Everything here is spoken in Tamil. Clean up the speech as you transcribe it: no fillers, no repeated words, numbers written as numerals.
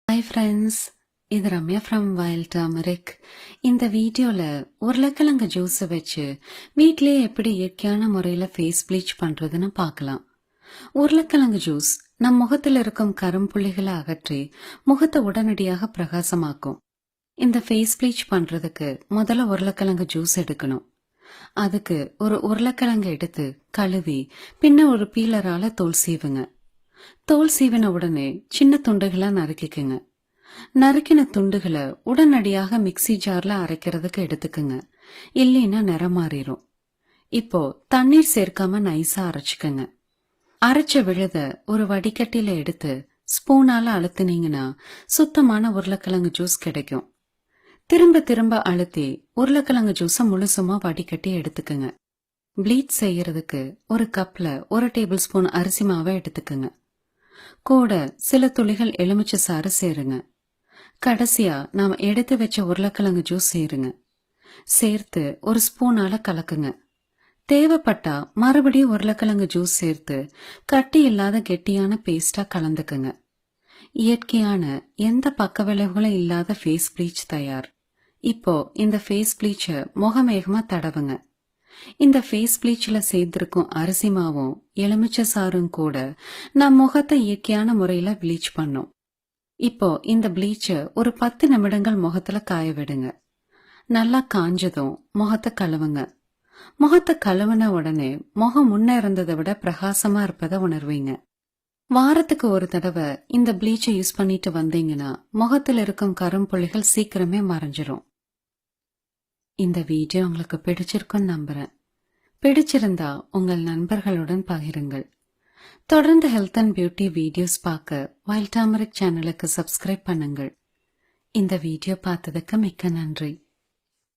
ஹாய் ஃப்ரெண்ட்ஸ், இது ரம்யா ஃப்ரம் வைல்ட் டர்மரிக். இந்த வீடியோவில் உருளைக்கிழங்கு ஜூஸை வச்சு வீட்டிலேயே எப்படி இயற்கையான முறையில் ஃபேஸ் ப்ளீச் பண்ணுறதுன்னு பார்க்கலாம். உருளைக்கிழங்கு ஜூஸ் நம் முகத்தில் இருக்கும் கரும்புள்ளிகளை அகற்றி முகத்தை உடனடியாக பிரகாசமாக்கும். இந்த ஃபேஸ் ப்ளீச் பண்ணுறதுக்கு முதல்ல உருளைக்கிழங்கு ஜூஸ் எடுக்கணும். அதுக்கு ஒரு உருளைக்கிழங்கு எடுத்து கழுவி பின்ன ஒரு பீலரால் தோல் சீவுங்க. தோல் சீவின உடனே சின்ன துண்டுகளா நறுக்கிக்குங்க. நறுக்கின துண்டுகளை உடனடியாக மிக்சி ஜார்ல அரைக்கிறதுக்கு எடுத்துக்குங்க. இல்லைன்னா நிறம் மாறிடும். இப்போ தண்ணீர் சேர்க்காம நைஸா அரைச்சுக்குங்க. அரைச்ச விழுத ஒரு வடிகட்டில எடுத்து ஸ்பூனால அழுத்தினீங்கன்னா சுத்தமான உருளைக்கிழங்கு ஜூஸ் கிடைக்கும். திரும்ப திரும்ப அழுத்தி உருளைக்கிழங்கு ஜூஸை முழுசுமா வடிகட்டி எடுத்துக்குங்க. ப்ளீச் செய்யறதுக்கு ஒரு கப்ல 1 டேபிள் ஸ்பூன் அரிசி மாவை எடுத்துக்குங்க. கூட சில துளிகள் எலுமிச்சை சாறு சேருங்க. கடைசியா நாம எடுத்து வச்ச உருளைக்கிழங்கு ஜூஸ் சேருங்க. சேர்த்து ஒரு ஸ்பூனால கலக்குங்க. தேவைப்பட்டா மறுபடியும் உருளைக்கிழங்கு ஜூஸ் சேர்த்து கட்டி இல்லாத கெட்டியான பேஸ்டா கலந்துக்குங்க. இயற்கையான எந்த பக்க விளைவுகளும் இல்லாத ஃபேஸ் ப்ளீச் தயார். இப்போ இந்த ஃபேஸ் ப்ளீச்சை முகமேகமா தடவுங்க. இந்த ஃபேஸ் ப்ளீச்ல சேர்த்திருக்கும் அரிசி மாவும் எலுமிச்சை சாரும் கூட நம் முகத்தை இயற்கையான முறையில ப்ளீச் பண்ணும். இப்போ இந்த ப்ளீச்சை ஒரு 10 நிமிடங்கள் முகத்துல காய விடுங்க. நல்லா காஞ்சதும் முகத்தை கழுவுங்க. முகத்தை கழுவுன உடனே முகம் முன்ன இருந்ததை விட பிரகாசமா இருப்பதை உணர்வீங்க. வாரத்துக்கு ஒரு தடவை இந்த ப்ளீச்சை யூஸ் பண்ணிட்டு வந்தீங்கன்னா முகத்தில் இருக்கும் கரும்புள்ளிகள் சீக்கிரமே மறைஞ்சிரும். இந்த வீடியோ உங்களுக்கு பிடிச்சிருக்குன்னு நம்புறேன். பிடிச்சிருந்தா உங்கள் நண்பர்களுடன் பகிருங்கள். தொடர்ந்து ஹெல்த் அண்ட் பியூட்டி வீடியோஸ் பார்க்க வைல்ட் டர்மரிக் சேனலுக்கு சப்ஸ்கிரைப் பண்ணுங்கள். இந்த வீடியோ பார்த்ததுக்கு மிக்க நன்றி.